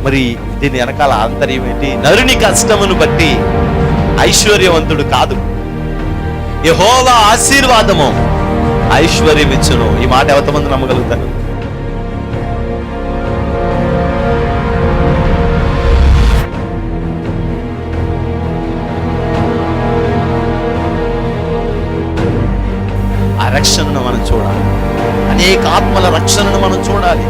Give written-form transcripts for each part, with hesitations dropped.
మరి దీని వెనకాల ఆంతర్యం ఏంటి? నరుని కష్టమును బట్టి ఐశ్వర్యవంతుడు కాదు, యెహోవా ఆశీర్వాదము ఐశ్వర్యం ఇచ్చును. ఈ మాట ఎంతమంది నమ్మగలుగుతారు? ఆ రక్షణను మనం చూడాలి, అనేక ఆత్మల రక్షణను మనం చూడాలి.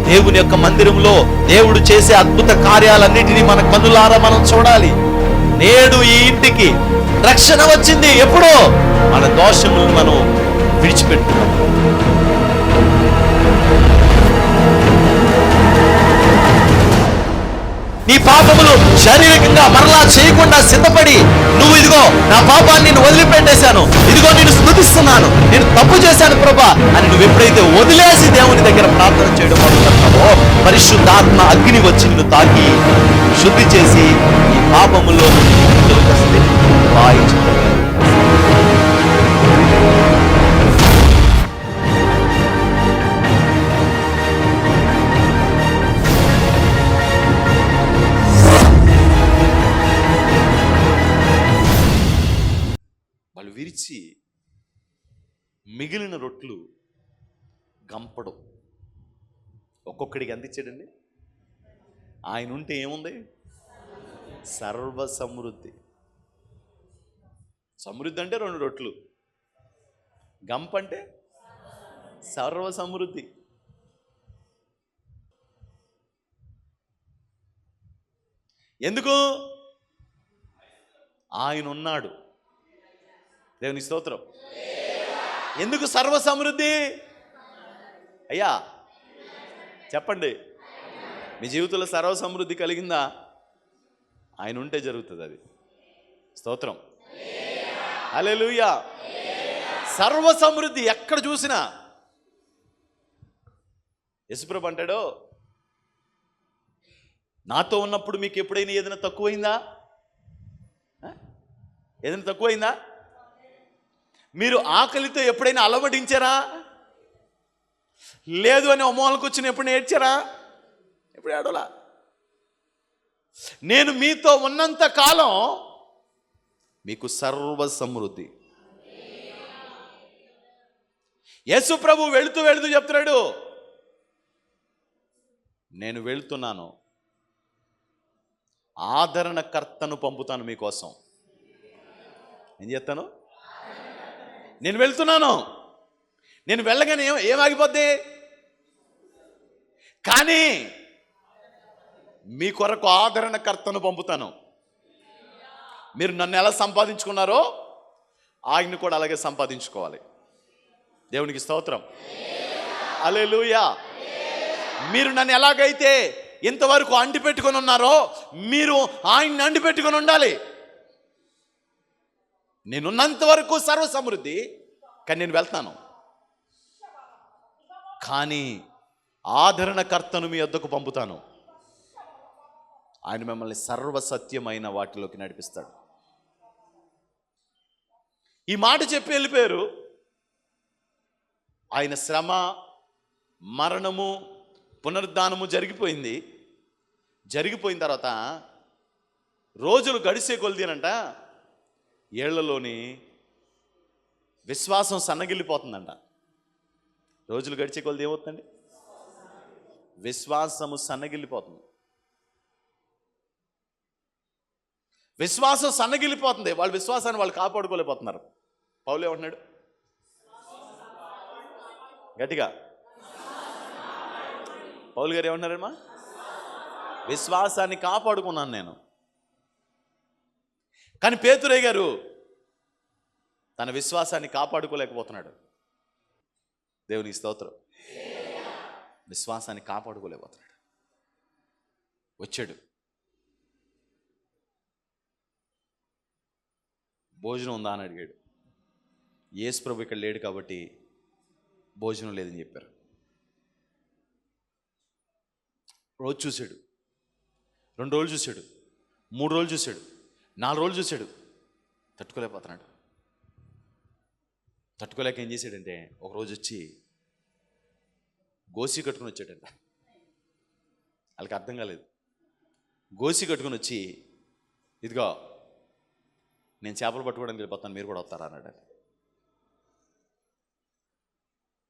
దేవుని యొక్క మందిరంలో దేవుడు చేసే అద్భుత కార్యాలన్నిటినీ మన కన్నులారా మనం చూడాలి. నేడు ఈ ఇంటికి రక్షణ వచ్చింది. ఎప్పుడో మన దోషములను మనం విడిచిపెట్టుకున్నాం. నీ పాపములు శారీరకంగా మరలా చేయకుండా సిద్ధపడి, నువ్వు ఇదిగో నా పాపాన్ని నేను వదిలిపెట్టేశాను, ఇదిగో నేను స్తుతిస్తున్నాను, నేను తప్పు చేశాను ప్రభా అని నువ్వు ఎప్పుడైతే వదిలేసి దేవుని దగ్గర ప్రార్థన చేయడం మొదలుపెడతావో, పరిశుద్ధాత్మ అగ్ని వచ్చి నిన్ను తాకి శుద్ధి చేసి ఈ పాపములో విరిచి మిగిలిన రొట్లు గంపడం. ఒక్కొక్కడికి ఎంత ఇచ్చాడండి? ఆయన ఉంటే ఏముంది? సర్వ సమృద్ధి. సమృద్ధి అంటే 2 రొట్లు, గంప అంటే సర్వ సమృద్ధి. ఎందుకు? ఆయన ఉన్నాడు. దేవుని స్తోత్రం. ఎందుకు సర్వ సమృద్ధి? అయ్యా చెప్పండి, మీ జీవితంలో సర్వ సమృద్ధి కలిగిందా? ఆయన ఉంటే జరుగుతుంది అది. స్తోత్రం, హల్లెలూయా. సర్వ సమృద్ధి ఎక్కడ చూసినా. యేసుప్రభు అంటాడు, నాతో ఉన్నప్పుడు మీకు ఎప్పుడైనా ఏదైనా తక్కువైందా? ఏదైనా తక్కువైందా? మీరు ఆకలితో ఎప్పుడైనా అలవడించారా? లేదు అని అమ్మోళ్ళకి వచ్చిన ఎప్పుడైనా ఏడ్చారా? ఎప్పుడు ఏడవలా. నేను మీతో ఉన్నంత కాలం మీకు సర్వ సమృద్ధి. యేసు ప్రభు వెళుతూ వెళుతూ చెప్తున్నాడు, నేను వెళ్తున్నాను, ఆదరణకర్తను పంపుతాను మీకోసం. ఏం చేస్తాను? నేను వెళ్తున్నాను. నేను వెళ్ళగానే ఏమాగిపోద్ది? కానీ మీ కొరకు ఆదరణకర్తను పంపుతాను. మీరు నన్ను ఎలా సంపాదించుకున్నారో ఆయన్ని కూడా అలాగే సంపాదించుకోవాలి. దేవునికి స్తోత్రం, హల్లెలూయా. మీరు నన్ను ఎలాగైతే ఇంతవరకు అంటిపెట్టుకొని ఉన్నారో మీరు ఆయన్ని అంటిపెట్టుకొని ఉండాలి. నేనున్నంత వరకు సర్వ సమృద్ధి, కానీ నేను వెళ్తాను. కానీ ఆదరణకర్తను మీ వద్దకు పంపుతాను. ఆయన మిమ్మల్ని సర్వసత్యమైన వాటిలోకి నడిపిస్తాడు. ఈ మాట చెప్పి వెళ్ళిపోయారు. ఆయన శ్రమ, మరణము, పునరుద్ధానము జరిగిపోయింది. జరిగిపోయిన తర్వాత రోజులు గడిసే కొలిదేనంట ఏళ్లలోని విశ్వాసం సన్నగిల్లిపోతుందంట. రోజులు గడిచే కొలిది ఏమవుతుందండి? విశ్వాసము సన్నగిల్లిపోతుంది. విశ్వాసం సన్నగిల్లిపోతుంది. వాళ్ళ విశ్వాసాన్ని వాళ్ళు కాపాడుకోలేకపోతున్నారు. పౌలు ఏమంటున్నాడు? గట్టిగా పౌలు గారు ఏమంటున్నారమ్మా? విశ్వాసాన్ని కాపాడుకున్నాను నేను. కానీ పేతురయ్య గారు తన విశ్వాసాన్ని కాపాడుకోలేకపోతున్నాడు. దేవునికి స్తోత్రం. విశ్వాసాన్ని కాపాడుకోలేకపోతున్నాడు. వచ్చాడు, భోజనం ఉందా అని అడిగాడు. యేసు ప్రభు ఇక్కడ లేడు కాబట్టి భోజనం లేదని చెప్పారు. రోజు చూశాడు, 2 రోజులు చూశాడు, 3 రోజులు చూశాడు, 4 రోజులు చూశాడు. తట్టుకోలేకపోతున్నాడు. తట్టుకోలేక ఏం చేశాడంటే ఒకరోజు వచ్చి గోసి కట్టుకుని వచ్చాడంట. వాళ్ళకి అర్థం కాలేదు. గోసి కట్టుకుని వచ్చి, ఇదిగో నేను చేపలు పట్టుకోవడానికి వెళ్ళిపోతాను, మీరు కూడా వస్తారా అన్నాడు.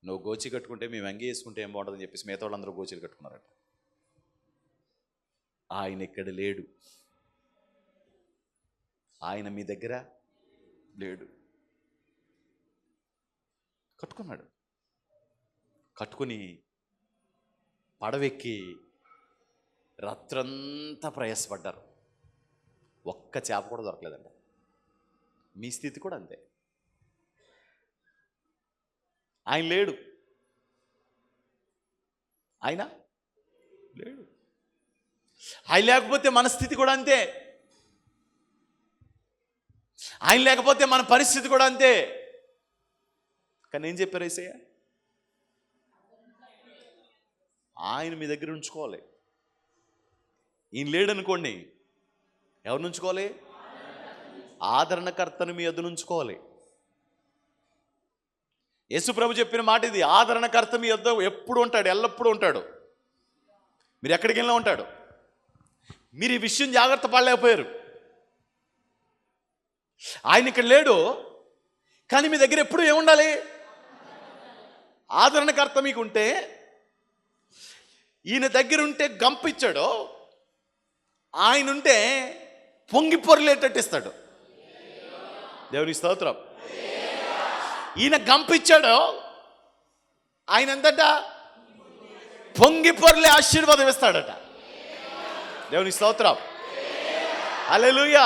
నువ్వు గోచి కట్టుకుంటే మేము అంగి వేసుకుంటే ఏం బాగుంటుందని చెప్పేసి మిగతా వాళ్ళందరూ గోచీలు కట్టుకున్నారట. ఆయన ఇక్కడ లేడు, ఆయన మీ దగ్గర లేడు. కట్టుకున్నాడు. కట్టుకుని పడవెక్కి రాత్రంతా ప్రయాసపడ్డారు. ఒక్క చేప కూడా దొరకలేదంట. మీ స్థితి కూడా అంతే. ఆయన లేడు, ఆయన లేడు. ఆయన లేకపోతే మన స్థితి కూడా అంతే. ఆయన లేకపోతే మన పరిస్థితి కూడా అంతే. కానీ ఏం చెప్పారు యేసయ్య? ఆయన మీ దగ్గర ఉంచుకోవాలి. ఈయన లేడనుకోండి, ఎవరిని ఉంచుకోవాలి? ఆదరణకర్తను మీ యొద్ద ఉంచుకోవాలి. యేసు ప్రభు చెప్పిన మాట ఇది. ఆదరణకర్త మీ యొద్ద ఎప్పుడు ఉంటాడు, ఎల్లప్పుడూ ఉంటాడు. మీరు ఎక్కడికి వెళ్ళినా ఉంటాడు. మీరు ఈ విషయం జాగ్రత్త పడలేకపోయారు. ఆయన ఇక్కడ లేడు, కానీ మీ దగ్గర ఎప్పుడు ఏముండాలి? ఆదరణకర్త మీకు ఉంటే, ఈయన దగ్గర ఉంటే గంప ఇచ్చాడు, ఆయన ఉంటే పొంగి పొరలేటట్టు ఇస్తాడు. దేవుని స్తోత్రం. ఈయన గంప ఇచ్చాడు, ఆయన ఎంతట పొంగి పొరలే ఆశీర్వాదం ఇస్తాడట. దేవుని స్తోత్రం. హల్లెలూయా.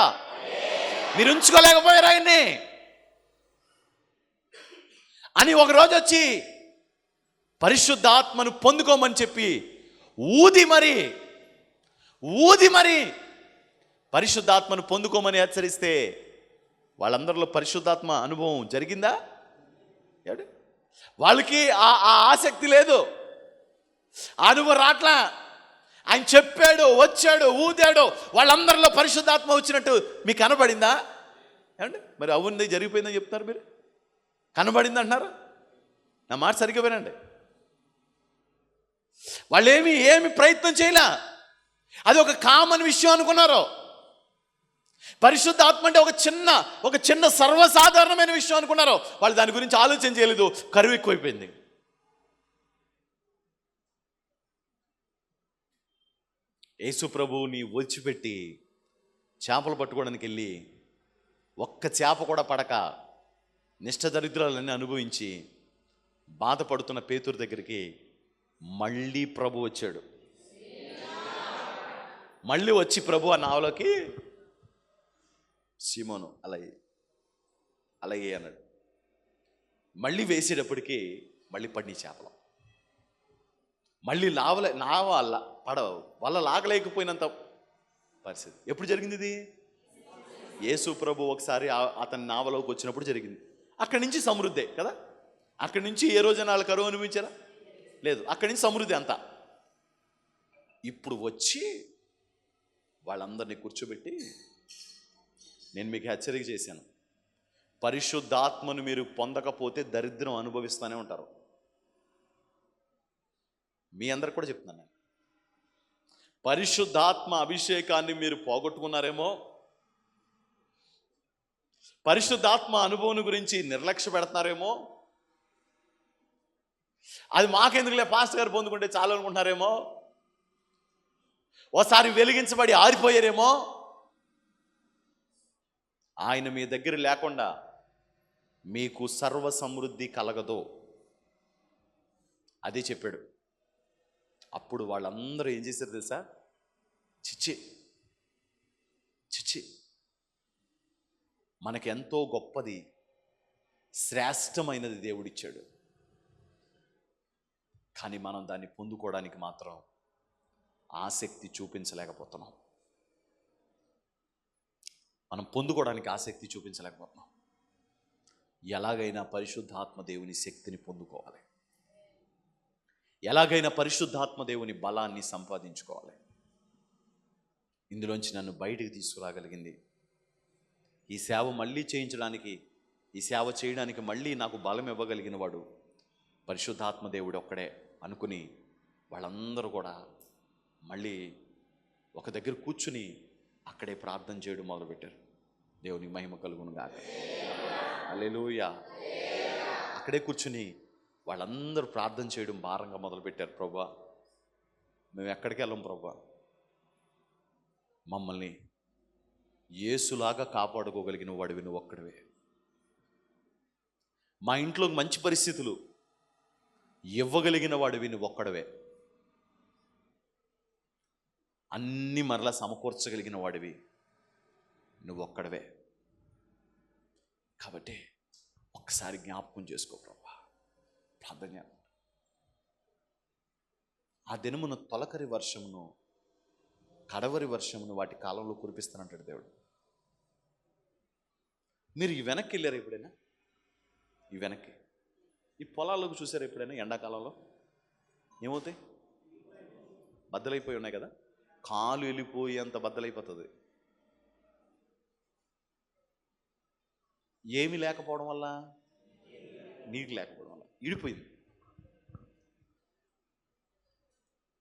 మీరు ఉంచుకోలేకపోయారు ఆయన్ని అని ఒకరోజు వచ్చి పరిశుద్ధాత్మను పొందుకోమని చెప్పి ఊది మరి పరిశుద్ధాత్మను పొందుకోమని హెచ్చరిస్తే వాళ్ళందరిలో పరిశుద్ధాత్మ అనుభవం జరిగిందా? వాళ్ళకి ఆ ఆసక్తి లేదు, అనుభవం రాట్లా. ఆయన చెప్పాడు, వచ్చాడు, ఊదాడు, వాళ్ళందరిలో పరిశుద్ధాత్మ వచ్చినట్టు మీకు కనబడిందా? ఏమండి మరి అవుంది జరిగిపోయిందని చెప్తున్నారు మీరు. కనబడింది అంటున్నారు. నా మాట సరిగ్గా వినండి. వాళ్ళు ఏమి ప్రయత్నం చేయలే. అది ఒక కామన్ విషయం అనుకున్నారు. పరిశుద్ధాత్మ అంటే ఒక చిన్న సర్వసాధారణమైన విషయం అనుకున్నారు. వాళ్ళు దాని గురించి ఆలోచన చేయలేదు. కరువు ఎక్కువైపోయింది. యేసు ప్రభువుని ఒలిచిపెట్టి చేపలు పట్టుకోవడానికి వెళ్ళి ఒక్క చేప కూడా పడక నిష్ఠదరిద్రాలన్నీ అనుభవించి బాధపడుతున్న పేతురు దగ్గరికి మళ్ళీ ప్రభు వచ్చాడు. మళ్ళీ వచ్చి ప్రభు ఆ నావలోకి, సీమోను అలాగే అన్నాడు. మళ్ళీ వేసేటప్పటికి మళ్ళీ పడి చేపలు. మళ్ళీ నావ వల్ల లాగలేకపోయినంత పరిస్థితి. ఎప్పుడు జరిగింది ఇది? యేసు ప్రభు ఒకసారి అతని నావలోకి వచ్చినప్పుడు జరిగింది. అక్కడి నుంచి సమృద్ధి కదా. అక్కడి నుంచి ఏ రోజైనా వాళ్ళు కరువు అనిపించారా? లేదు. అక్కడి నుంచి సమృద్ధి అంతా. ఇప్పుడు వచ్చి వాళ్ళందరినీ కూర్చోబెట్టి, నేను మీకు హెచ్చరిక చేశాను, పరిశుద్ధాత్మను మీరు పొందకపోతే దరిద్రం అనుభవిస్తూనే ఉంటారు. మీ అందరికి కూడా చెప్తున్నాను నేను. పరిశుద్ధాత్మ అభిషేకాన్ని మీరు పోగొట్టుకున్నారేమో, పరిశుద్ధాత్మ అనుభవం గురించి నిర్లక్ష్య పెడుతున్నారేమో, అది మాకెందుకులే పాస్టర్ గారు పొందుకుంటే చాలు అనుకుంటున్నారేమో, ఓసారి వెలిగించబడి ఆరిపోయారేమో. ఆయన మీ దగ్గర లేకుండా మీకు సర్వ సమృద్ధి కలగదు. అదే చెప్పాడు. అప్పుడు వాళ్ళందరూ ఏం చేశారు తెలుసా? చిచ్చి మనకెంతో గొప్పది, శ్రేష్టమైనది దేవుడిచ్చాడు, కానీ మనం దాన్ని పొందుకోవడానికి మాత్రం ఆసక్తి చూపించలేకపోతున్నాం. మనం పొందుకోవడానికి ఆసక్తి చూపించలేకపోతున్నాం. ఎలాగైనా పరిశుద్ధాత్మ దేవుని శక్తిని పొందుకోవాలి. ఎలాగైనా పరిశుద్ధాత్మ దేవుని బలాన్ని సంపాదించుకోవాలి. ఇందులోంచి నన్ను బయటికి తీసుకురాగలిగింది ఈ సేవ మళ్ళీ చేయించడానికి, ఈ సేవ చేయడానికి మళ్ళీ నాకు బలం ఇవ్వగలిగిన వాడు పరిశుద్ధాత్మ దేవుడు ఒక్కడే అనుకుని వాళ్ళందరూ కూడా మళ్ళీ ఒక దగ్గర కూర్చుని అక్కడే ప్రార్థన చేయడం మొదలుపెట్టారు. దేవునికి మహిమ కలుగును గాక. హల్లెలూయా. అక్కడే కూర్చుని వాళ్ళందరూ ప్రార్థన చేయడం భారంగా మొదలుపెట్టారు. ప్రభువా, మేము ఎక్కడికి వెళ్ళం ప్రభువా, మమ్మల్ని యేసులాగా కాపాడుకోగలిగిన వాడివి నువ్వు ఒక్కడివే. మా ఇంట్లో మంచి పరిస్థితులు ఇవ్వగలిగిన వాడివి నువ్వు ఒక్కడవే. అన్నీ మరలా సమకూర్చగలిగిన వాడివి నువ్వు ఒక్కడవే. కాబట్టి ఒక్కసారి జ్ఞాపకం చేసుకో ప్రభువా, ప్రార్థన. ఆ దినమున తొలకరి వర్షమును కడవరి వర్షమును వాటి కాలంలో కురిపిస్తానంటాడు దేవుడు. మీరు ఈ వెనక్కి వెళ్ళారు ఎప్పుడైనా? ఈ వెనక్కి ఈ పొలాల్లోకి చూసారు ఎప్పుడైనా? ఎండాకాలంలో ఏమవుతాయి? బద్దలైపోయి ఉన్నాయి కదా, కాలు వెళ్ళిపోయి అంత బద్దలైపోతుంది. ఏమి లేకపోవడం వల్ల? నీరు లేకపోవడం వల్ల ఇడిపోయింది.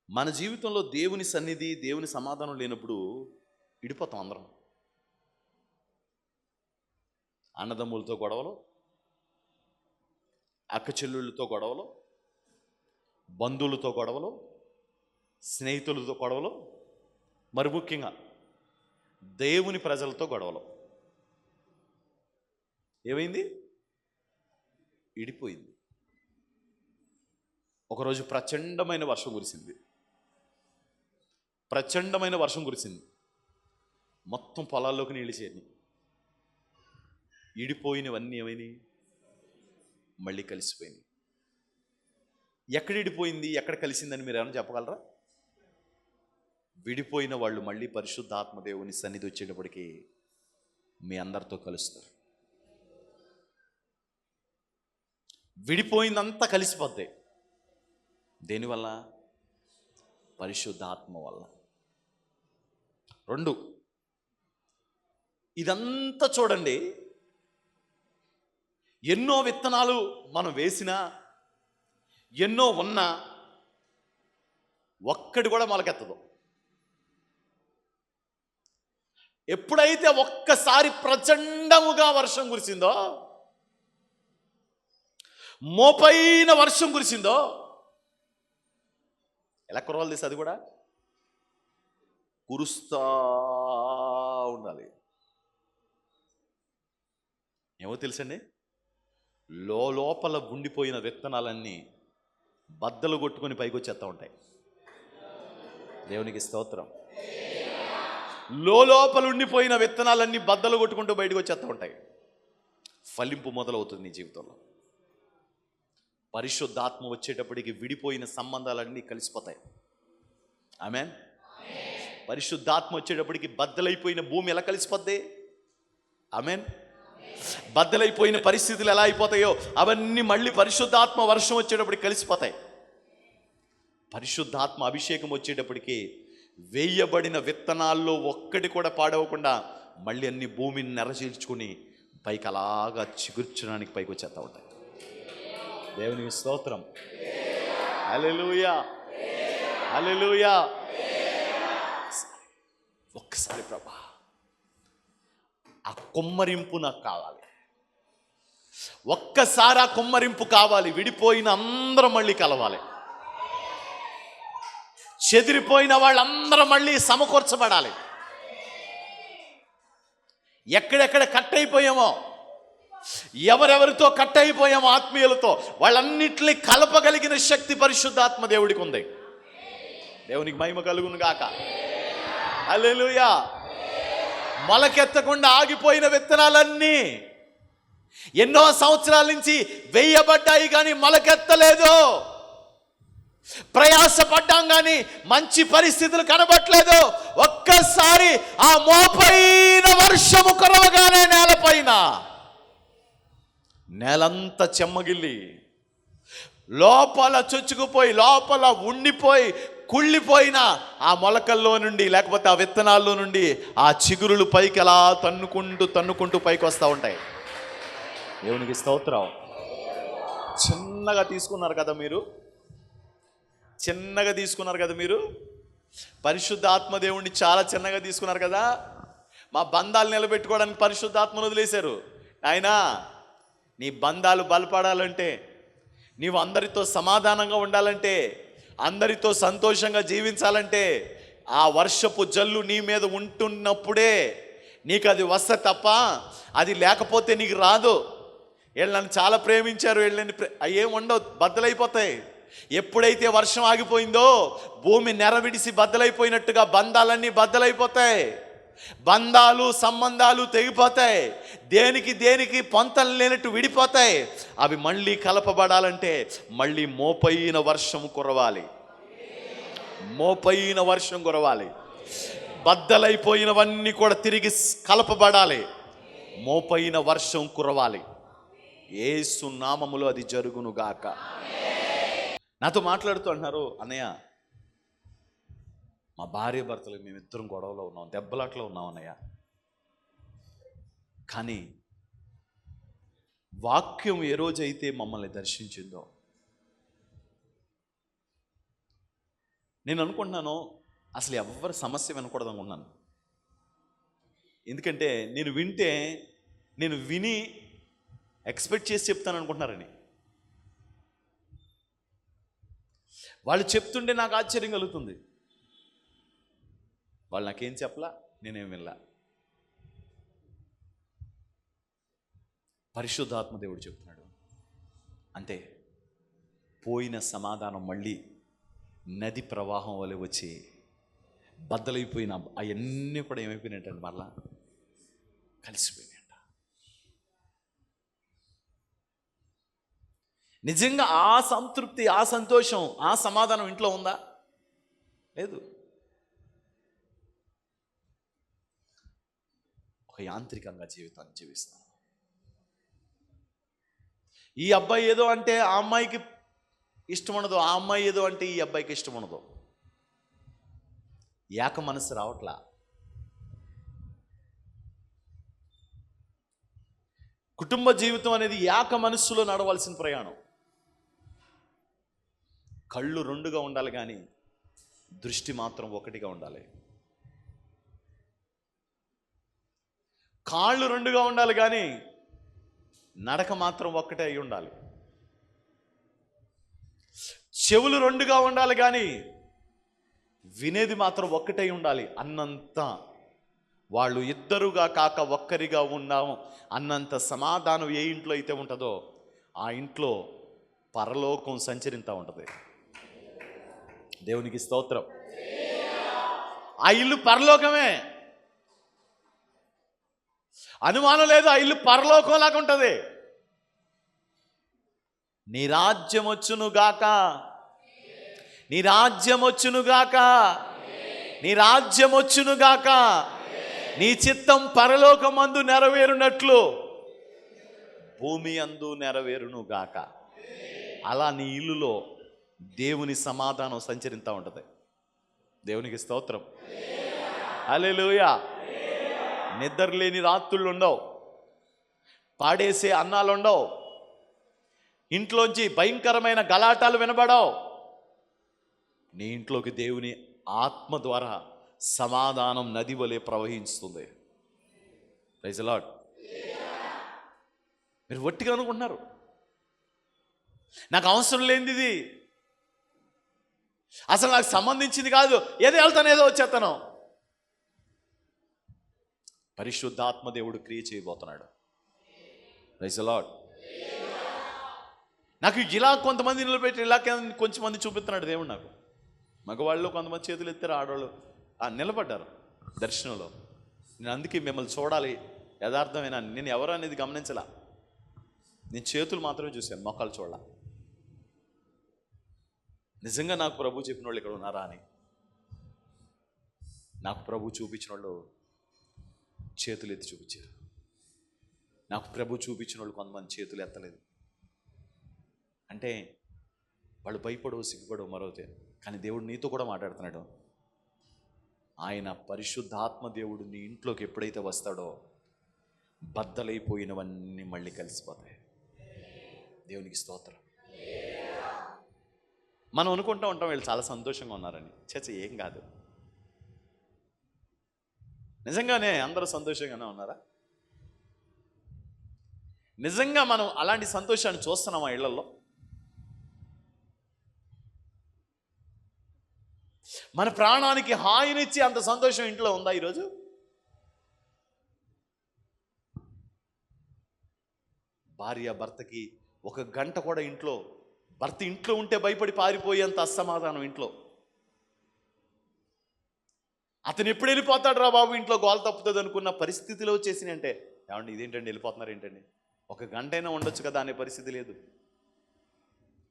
మన జీవితంలో దేవుని సన్నిధి, దేవుని సమాధానం లేనప్పుడు ఇడిపోతాం అందరం. అన్నదమ్ములతో గొడవలు, అక్క చెల్లెళ్ళతో గొడవలు, బంధువులతో గొడవలు, స్నేహితులతో గొడవలు, మరి ముఖ్యంగా దేవుని ప్రజలతో గొడవలు. ఏమైంది? ఇడిపోయింది. ఒకరోజు ప్రచండమైన వర్షం కురిసింది. ప్రచండమైన వర్షం కురిసింది. మొత్తం పొలాల్లోకి నీళ్ళు చేరినాయి. ఇడిపోయినవన్నీ ఏమైనాయి? మళ్ళీ కలిసిపోయినాయి. ఎక్కడ ఇడిపోయింది, ఎక్కడ కలిసిందని మీరు ఏమైనా చెప్పగలరా? విడిపోయిన వాళ్ళు మళ్ళీ పరిశుద్ధాత్మ దేవుని సన్నిధి వచ్చేటప్పటికి మీ అందరితో కలుస్తారు. విడిపోయిందంతా కలిసిపోద్ది. దేనివల్ల? పరిశుద్ధాత్మ వల్ల. 2, ఇదంతా చూడండి, ఎన్నో విత్తనాలు మనం వేసినా, ఎన్నో ఉన్నా ఒక్కటి కూడా మొలకెత్తదు. ఎప్పుడైతే ఒక్కసారి ప్రచండముగా వర్షం కురిసిందో, మోపైన వర్షం కురిసిందో, ఎలా కురవాలి తీసి, అది కూడా కురుస్తా ఉండాలి. ఏమో తెలుసండి, లోపల ఉండిపోయిన విత్తనాలన్నీ బద్దలు కొట్టుకొని పైకి వచ్చేస్తూ ఉంటాయి. దేవునికి స్తోత్రం. లోపల ఉండిపోయిన విత్తనాలన్నీ బద్దలు కొట్టుకుంటూ బయటకు వచ్చేస్తూ ఉంటాయి. ఫలింపు మొదలవుతుంది నీ జీవితంలో. పరిశుద్ధాత్మ వచ్చేటప్పటికి విడిపోయిన సంబంధాలన్నీ కలిసిపోతాయి. ఆమేన్. పరిశుద్ధాత్మ వచ్చేటప్పటికి బద్దలైపోయిన భూమి ఎలా కలిసిపోద్ది? ఆమేన్. బద్దలైపోయిన పరిస్థితులు ఎలా అయిపోతాయో అవన్నీ మళ్ళీ పరిశుద్ధాత్మ వర్షం వచ్చేటప్పటికి కలిసిపోతాయి. పరిశుద్ధాత్మ అభిషేకం వచ్చేటప్పటికి వేయబడిన విత్తనాల్లో ఒక్కటి కూడా పాడవకుండా మళ్ళీ అన్ని భూమిని నెరచీల్చుకుని పైకి అలాగా చిగుర్చడానికి పైకి వచ్చేస్తూ ఉంటాయి. దేవునికి స్తోత్రం. హల్లెలూయా, హల్లెలూయా. ఒక్కసారి ప్రభా, ఆ కొమ్మరింపు నాకు కావాలి. ఒక్కసారి ఆ కొమ్మరింపు కావాలి. విడిపోయిన అందరూ మళ్ళీ కలవాలి. చెదిరిపోయిన వాళ్ళందరూ మళ్ళీ సమకూర్చబడాలి. ఎక్కడెక్కడ కట్ అయిపోయామో, ఎవరెవరితో కట్ అయిపోయామో ఆత్మీయులతో, వాళ్ళన్నిటినీ కలపగలిగిన శక్తి పరిశుద్ధాత్మ దేవుడికి ఉంది. దేవునికి మహిమ కలుగును గాక. హల్లెలూయా. మొలకెత్తకుండా ఆగిపోయిన విత్తనాలన్నీ ఎన్నో సంవత్సరాల నుంచి వేయబడ్డాయి కానీ మొలకెత్తలేదు. ప్రయాసపడ్డాం కానీ మంచి పరిస్థితులు కనబట్లేదు. ఒక్కసారి ఆ మోపైన వర్షము కురవగానే నేలపైన నేలంతా చెమ్మగిల్లి లోపల చొచ్చుకుపోయి లోపల ఉండిపోయి కుళ్ళిపోయిన ఆ మొలకల్లో నుండి లేకపోతే ఆ విత్తనాల్లో నుండి ఆ చిగురులు పైకి అలా తన్నుకుంటూ పైకి వస్తూ ఉంటాయి. దేవునికి స్తోత్రం. చిన్నగా తీసుకున్నారు కదా మీరు, పరిశుద్ధాత్మ దేవుణ్ణి చాలా చిన్నగా తీసుకున్నారు కదా. మా బంధాలు నిలబెట్టుకోవడానికి పరిశుద్ధాత్మను వదిలేశారు. ఆయనా, నీ బంధాలు బలపడాలంటే, నీవు అందరితో సమాధానంగా ఉండాలంటే, అందరితో సంతోషంగా జీవించాలంటే, ఆ వర్షపు జల్లు నీ మీద ఉంటున్నప్పుడే నీకు అది వస్తే తప్ప అది లేకపోతే నీకు రాదు. వీళ్ళు నన్ను చాలా ప్రేమించారు, వీళ్ళని ఏం ఉండవు, బద్దలైపోతాయి. ఎప్పుడైతే వర్షం ఆగిపోయిందో భూమి నెరవిడిసి బద్దలైపోయినట్టుగా బంధాలన్నీ బద్దలైపోతాయి, బంధాలు సంబంధాలు తెగిపోతాయి, దేనికి పొంతలు లేనట్టు విడిపోతాయి. అవి మళ్ళీ కలపబడాలంటే మళ్ళీ మోపైన వర్షం కురవాలి, మోపైన వర్షం కురవాలి. బద్దలైపోయినవన్నీ కూడా తిరిగి కలపబడాలి, మోపైన వర్షం కురవాలి. యేసు నామములో అది జరుగునుగాక. నాతో మాట్లాడుతూ అంటున్నారు, అన్నయ్య మా భార్య భర్తలు మేమిద్దరం గొడవలో ఉన్నాం, దెబ్బలాట్లో ఉన్నాం అన్నయ్య. కానీ వాక్యం ఏ రోజైతే మమ్మల్ని దర్శించిందో, నేను అనుకుంటున్నాను అసలు ఎవరి సమస్య వినకూడదు అనుకున్నాను. ఎందుకంటే నేను విని ఎక్స్పెక్ట్ చేసి చెప్తాను అనుకుంటున్నారని. వాళ్ళు చెప్తుంటే నాకు ఆశ్చర్యం కలుగుతుంది. వాళ్ళు నాకేం చెప్పలా, నేనేం వినలా. పరిశుద్ధాత్మ దేవుడు చెప్తున్నాడు అంతే. పోయిన సమాధానం మళ్ళీ నది ప్రవాహం వలె వచ్చి బద్దలైపోయిన అవన్నీ కూడా ఏమైపోయినట్టండి, మరలా కలిసిపోయినాయంట. నిజంగా ఆ సంతృప్తి, ఆ సంతోషం, ఆ సమాధానం ఇంట్లో ఉందా? లేదు. ఒక యాంత్రికంగా జీవితాన్ని జీవిస్తాను. ఈ అబ్బాయి ఏదో అంటే ఆ అమ్మాయికి ఇష్టం ఉండదు, ఆ అమ్మాయి ఏదో అంటే ఈ అబ్బాయికి ఇష్టం ఉండదు. ఏక మనసు రావట్లా. కుటుంబ జీవితం అనేది ఏక మనస్సులో నడవలసిన ప్రయాణం. కళ్ళు రెండుగా ఉండాలి కానీ దృష్టి మాత్రం ఒకటిగా ఉండాలి. కాళ్ళు రెండుగా ఉండాలి కానీ నడక మాత్రం ఒక్కటే అయి ఉండాలి. చెవులు రెండుగా ఉండాలి కానీ వినేది మాత్రం ఒక్కటై ఉండాలి. అన్నంత వాళ్ళు ఇద్దరుగా కాక ఒక్కరిగా ఉన్నాము అన్నంత సమాధానం ఏ ఇంట్లో అయితే ఉంటుందో ఆ ఇంట్లో పరలోకం సంచరిస్తూ ఉంటుంది. దేవునికి స్తోత్రం. ఆ ఇల్లు పరలోకమే, అనుమానం లేదు. ఆ ఇల్లు పరలోకం లాగా ఉంటుంది. నీ రాజ్యం వచ్చునుగాక, నీ రాజ్యం వచ్చునుగాక, నీ రాజ్యం వచ్చునుగాక, నీ చిత్తం పరలోకమందు నెరవేరునట్లు భూమి అందు నెరవేరునుగాక. అలా నీ ఇల్లులో దేవుని సమాధానం సంచరిస్తూ ఉంటుంది. దేవునికి స్తోత్రం. హల్లెలూయా. నిద్రలేని రాత్రులు ఉండవు, పాడేసే అన్నాలు ఉండవు, ఇంట్లోంచి భయంకరమైన గలాటాలు వినబడవు. నీ ఇంట్లోకి దేవుని ఆత్మ ద్వారా సమాధానం నది వలె ప్రవహిస్తుంది. Praise the Lord. మీరు ఒట్టిగా అనుకుంటున్నారు నాకు అవసరం లేనిది ఇది, అసలు నాకు సంబంధించింది కాదు, ఏదో వెళ్తాను ఏదో వచ్చేస్తాను. పరిశుద్ధాత్మ దేవుడు క్రియ చేయబోతున్నాడు. Praise the Lord. నాకు ఇలా కొంతమంది నిలబెట్టి ఇలా కొంచెం మంది చూపిస్తున్నాడు దేవుడు. నాకు మగవాళ్ళు కొంతమంది చేతులు ఎత్తారు, ఆడవాళ్ళు నిలబడ్డారు దర్శనంలో. నేను అందుకే మిమ్మల్ని చూడాలి, యథార్థమైన నేను ఎవరు అనేది గమనించలా. నేను చేతులు మాత్రమే చూశాను, మొక్కలు చూడాల. నిజంగా నాకు ప్రభు చెప్పిన వాళ్ళు ఇక్కడ ఉన్నారా అని. నాకు ప్రభు చూపించిన వాళ్ళు చేతులు ఎత్తి చూపించారు. నాకు ప్రభు చూపించిన వాళ్ళు కొంతమంది చేతులు ఎత్తలేదు. అంటే వాళ్ళు భయపడవు, సిగ్గుపడవు, మరోతే. కానీ దేవుడు నీతో కూడా మాట్లాడుతున్నాడు. ఆయన పరిశుద్ధాత్మ దేవుడు నీ ఇంట్లోకి ఎప్పుడైతే వస్తాడో బద్దలైపోయినవన్నీ మళ్ళీ కలిసిపోతాయి. దేవునికి స్తోత్రం. మనం అనుకుంటూ ఉంటాం వీళ్ళు చాలా సంతోషంగా ఉన్నారని. చేత ఏం కాదు. నిజంగానే అందరూ సంతోషంగానే ఉన్నారా? నిజంగా మనం అలాంటి సంతోషాన్ని చూస్తున్నామా ఇళ్లలో? మన ప్రాణానికి హాయినిచ్చి అంత సంతోషం ఇంట్లో ఉందా ఈరోజు? భార్య భర్తకి ఒక గంట కూడా ఇంట్లో, భర్త ఇంట్లో ఉంటే భయపడి పారిపోయేంత అసమాధానం ఇంట్లో. అతను ఎప్పుడు వెళ్ళిపోతాడు రా బాబు, ఇంట్లో గోల తప్పుతుంది అనుకున్న పరిస్థితిలో వచ్చేసి అంటే, ఏమండి ఇదేంటండి వెళ్ళిపోతున్నారు ఏంటండి, ఒక గంట అయినా ఉండొచ్చు కదా అనే పరిస్థితి లేదు.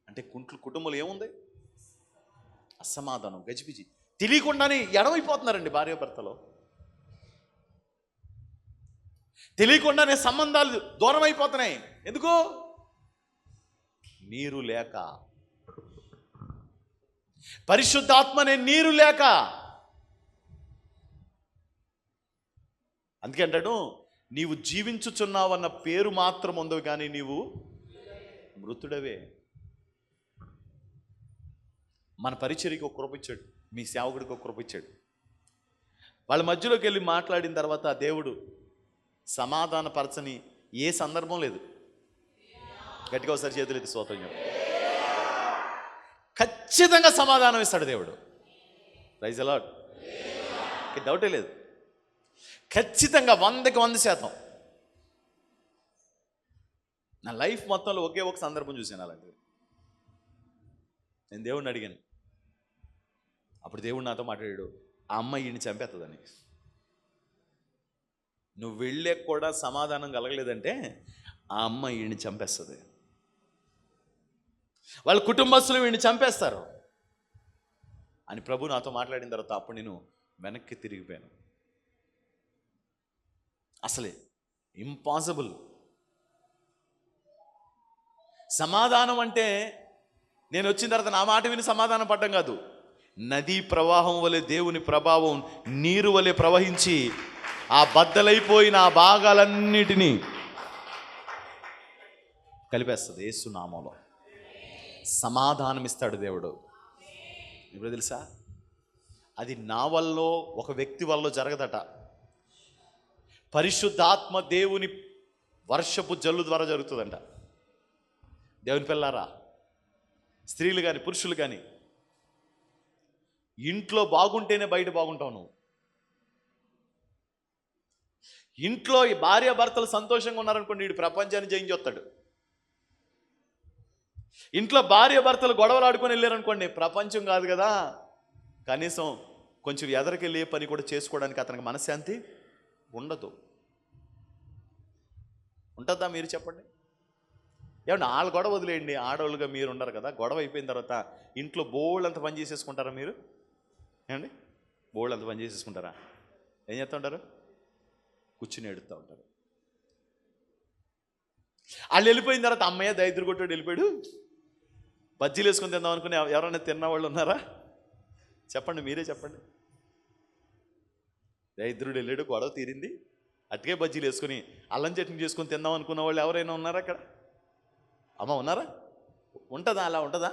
అంటే కుటుంబంలో ఏముంది? అసమాధానం, గజిబిజి, తెలియకుండానే ఎడమైపోతున్నారండి భార్య భర్తలో. తెలియకుండానే సంబంధాలు దూరం అయిపోతున్నాయి. ఎందుకు? నీరు లేక, పరిశుద్ధాత్మనే నీరు లేక. అందుకే అంటాడు, నీవు జీవించుచున్నావన్న పేరు మాత్రం ఉందో కానీ నీవు మృతుడవే. మన పరిచర్యకి ఒక కృప ఇచ్చాడు, మీ సేవకుడికి ఒక కృప ఇచ్చాడు. వాళ్ళ మధ్యలోకి వెళ్ళి మాట్లాడిన తర్వాత దేవుడు సమాధానపరచని ఏ సందర్భం లేదు. గట్టిగా ఒకసారి చేతులు ఎత్తి స్తోత్రం చెప్పు. ఖచ్చితంగా సమాధానం ఇస్తాడు దేవుడు. Praise the Lord. డౌటే లేదు, ఖచ్చితంగా 100కి 100%. నా లైఫ్ మొత్తంలో ఒకే ఒక సందర్భం చూశాను అలాంటిది. నేను దేవుడిని అడిగాను, అప్పుడు దేవుడు నాతో మాట్లాడాడు, ఆ అమ్మాయి ఈయన్ని చంపేస్తుందని. నువ్వు వెళ్ళే కూడా సమాధానం కలగలేదంటే ఆ అమ్మాయి ఈయన్ని చంపేస్తుంది, వాళ్ళ కుటుంబస్తులు వీడిని చంపేస్తారు అని ప్రభు నాతో మాట్లాడిన తర్వాత అప్పుడు నేను వెనక్కి తిరిగిపోయాను. అసలే ఇంపాసిబుల్. సమాధానం అంటే నేను వచ్చిన తర్వాత నా మాట విని సమాధానం పడ్డం కాదు, నదీ ప్రవాహం వలె దేవుని ప్రభావం నీరు వలె ప్రవహించి ఆ బద్దలైపోయిన ఆ భాగాలన్నిటినీ కలిపేస్తుంది. యేసు నామములో సమాధానం ఇస్తాడు దేవుడు. ఇప్పుడు తెలుసా, అది నా వల్ల ఒక వ్యక్తి వల్ల జరగదట, పరిశుద్ధాత్మ దేవుని వర్షపు జల్లు ద్వారా జరుగుతుందంట. దేవుని పిల్లారా, స్త్రీలు కానీ పురుషులు కానీ, ఇంట్లో బాగుంటేనే బయట బాగుంటావు నువ్వు. ఇంట్లో ఈ భార్య భర్తలు సంతోషంగా ఉన్నారనుకోండి, వీడు ప్రపంచాన్ని జయించొస్తాడు. ఇంట్లో భార్య భర్తలు గొడవలు ఆడుకొని వెళ్ళారనుకోండి, ప్రపంచం కాదు కదా, కనీసం కొంచెం ఎదరికెళ్ళే పని కూడా చేసుకోవడానికి అతనికి మనశ్శాంతి ఉండదు. ఉంటుందా? మీరు చెప్పండి. ఏమంటే వాళ్ళ గొడవ వదిలేయండి, ఆడవాళ్ళుగా మీరు ఉండరు కదా, గొడవ అయిపోయిన తర్వాత ఇంట్లో బోల్డ్ అంత పని చేసేసుకుంటారా మీరు? ఏమండి బోల్డ్ అంత పని చేసేసుకుంటారా? ఏం చేస్తూ ఉంటారు? కూర్చుని ఎడుతూ ఉంటారు. వాళ్ళు వెళ్ళిపోయిన తర్వాత అమ్మయ్య దైద్రు కొట్టాడు వెళ్ళిపోయాడు, బజ్జీలు వేసుకొని తిందాం అనుకుని ఎవరైనా తిన్నవాళ్ళు ఉన్నారా? చెప్పండి, మీరే చెప్పండి. దైద్రుడు వెళ్ళాడు, గొడవ తీరింది, అటుకే బజ్జీలు వేసుకొని అల్లం చట్నీ చేసుకొని తిందాం అనుకున్న వాళ్ళు ఎవరైనా ఉన్నారా అక్కడ? అమ్మ ఉన్నారా? ఉంటుందా? అలా ఉంటుందా?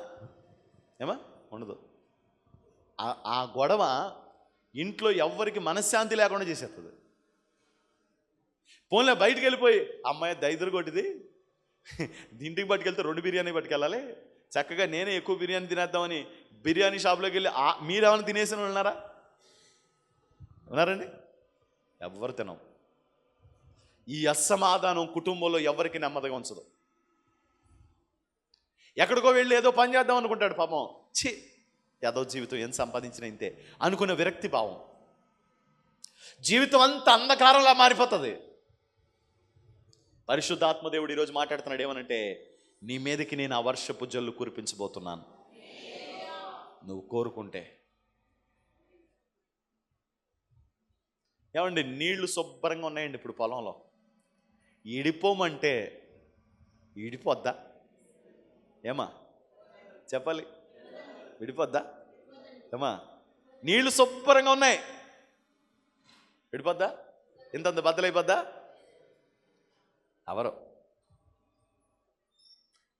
ఏమా ఉండదు. ఆ గొడవ ఇంట్లో ఎవ్వరికి మనశ్శాంతి లేకుండా చేసేస్తుంది. పోన్లే బయటికి వెళ్ళిపోయి అమ్మాయి దైదురు కొట్టిది, ఇంటికి పట్టుకెళ్తే 2 బిర్యానీ పట్టుకెళ్ళాలి, చక్కగా నేనే ఎక్కువ బిర్యానీ తినేద్దామని బిర్యానీ షాప్లోకి వెళ్ళి మీరేమైనా తినేసిన ఉన్నారా? ఉన్నారండి? ఎవ్వరు తినం. ఈ అసమాధానం కుటుంబంలో ఎవరికి నెమ్మదిగా ఉంచదు. ఎక్కడికో వెళ్ళి ఏదో పని చేద్దాం అనుకుంటాడు, పాపం ఛీ ఏదో జీవితం ఏం సంపాదించిన ఇంతే అనుకున్న విరక్తి భావం, జీవితం అంతా అంధకారంలా మారిపోతుంది. పరిశుద్ధాత్మ దేవుడు ఈరోజు మాట్లాడుతున్నాడు ఏమనంటే, నీ మీదకి నేను ఆ వర్షపు జల్లు కురిపించబోతున్నాను నువ్వు కోరుకుంటే. ఏమండి నీళ్లు శుభ్రంగా ఉన్నాయండి ఇప్పుడు పొలంలో, ఇడిపోమంటే ఇడిపోద్దా? ఏమా చెప్పాలి, విడిపోద్దా? ఏమా నీళ్లు శుభ్రంగా ఉన్నాయి, విడిపోద్దా? ఇంతంత బద్దలైపోద్దా? ఎవరు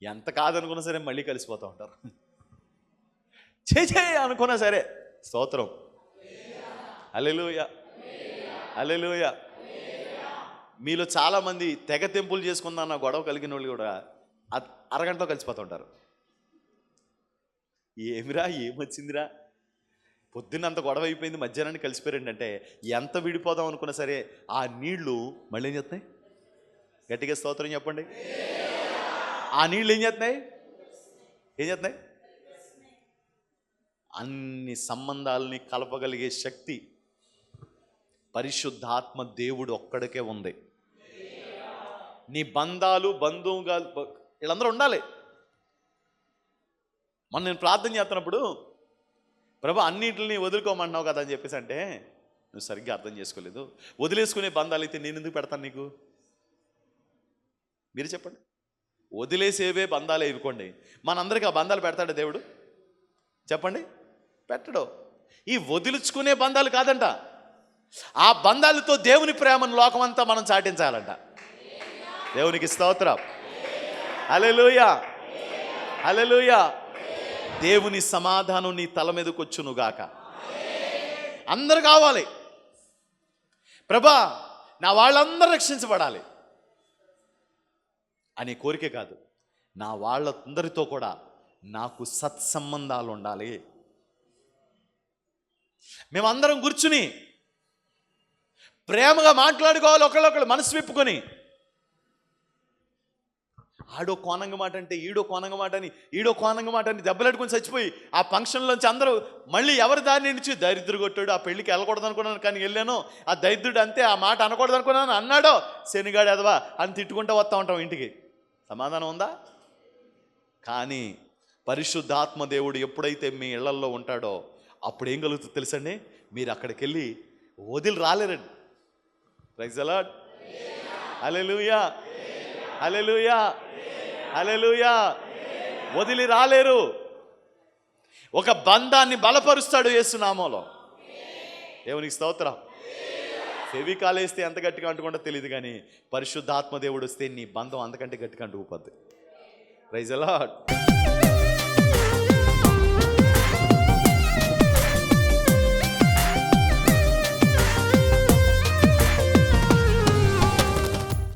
ఎంత కాదనుకున్నా సరే మళ్ళీ కలిసిపోతూ ఉంటారు. చే అనుకున్నా సరే స్తోత్రం, హల్లెలూయా. హల్లెలూయా. మీలో చాలామంది తెగ తెంపులు చేసుకుందాన్న గొడవ కలిగిన వాళ్ళు కూడా అరగంటలో కలిసిపోతుంటారు. ఏమిరా ఏమొచ్చిందిరా, పొద్దున్నంత గొడవ అయిపోయింది, మధ్యాహ్నాన్ని కలిసిపోయారండి అంటే ఎంత విడిపోదాం అనుకున్నా సరే ఆ నీళ్లు మళ్ళీ ఏం చేస్తున్నాయి? గట్టిగా స్తోత్రం చెప్పండి. ఆ నీళ్ళు ఏం చేస్తున్నాయి? అన్ని సంబంధాలని కలపగలిగే శక్తి పరిశుద్ధాత్మ దేవుడు ఒక్కడికే ఉంది. నీ బంధాలు బంధువుగా వీళ్ళందరూ ఉండాలి. మొన్న నేను ప్రార్థన చేస్తున్నప్పుడు, ప్రభు అన్నింటిని వదులుకోమంటున్నావు కదా అని చెప్పేసి అంటే, నువ్వు సరిగ్గా అర్థం చేసుకోలేదు. వదిలేసుకునే బంధాలు అయితే నేను ఎందుకు పెడతాను నీకు? మీరు చెప్పండి. వదిలేసేవే బంధాలు ఇవ్వకోండి, మనందరికీ ఆ బంధాలు పెడతాడా దేవుడు? చెప్పండి, పెట్టడు. ఈ వదిలించుకునే బంధాలు కాదంట, ఆ బంధాలతో దేవుని ప్రేమను లోకమంతా మనం చాటించాలంట. దేవునికి స్తోత్రం. హల్లెలూయా, హల్లెలూయా. దేవుని సమాధానం నీ తల మీదకి వచ్చునుగాక. అందరు కావాలి. ప్రభా నా వాళ్ళందరూ రక్షించబడాలి అనే కోరిక కాదు, నా వాళ్ళందరితో కూడా నాకు సత్సంబంధాలు ఉండాలి. మేమందరం కూర్చుని ప్రేమగా మాట్లాడుకోవాలి, ఒకళ్ళొకళ్ళు మనసు విప్పుకొని. ఆడో కోనంగ మాట అంటే ఈడో కోనంగ మాట అని, ఈడో కోనంగ మాట అని దెబ్బలాడుకొని చచ్చిపోయి ఆ ఫంక్షన్లోంచి అందరూ మళ్ళీ ఎవరి దారి నుంచి దరిద్రుడు కొట్టాడు, ఆ పెళ్ళికి వెళ్ళకూడదు అనుకున్నాను కానీ వెళ్ళాను, ఆ దరిద్రుడు అంతే ఆ మాట అనకూడదు అనుకున్నాను అన్నాడో, శనిగాడు ఎదవా అని తిట్టుకుంటూ వస్తూ ఉంటాం ఇంటికి. సమాధానం ఉందా? కానీ పరిశుద్ధాత్మ దేవుడు ఎప్పుడైతే మీ ఇళ్లల్లో ఉంటాడో అప్పుడు ఏం కలుగుతుందో తెలుసండి, మీరు అక్కడికి వెళ్ళి వదిలి రాలేరండి. Praise the Lord. Hallelujah, hallelujah, hallelujah. వదిలి రాలేరు. ఒక బంధాన్ని బలపరుస్తాడు యేసు నామములో. దేవునికి స్తోత్రం. ఫెవికాల్ వేస్తే ఎంత గట్టిగా అంటుకుంటో తెలియదు కానీ పరిశుద్ధాత్మ దేవుడు వస్తే నీ బంధం అంతకంటే గట్టిగా అంటుకుపోద్ది. Praise the lord.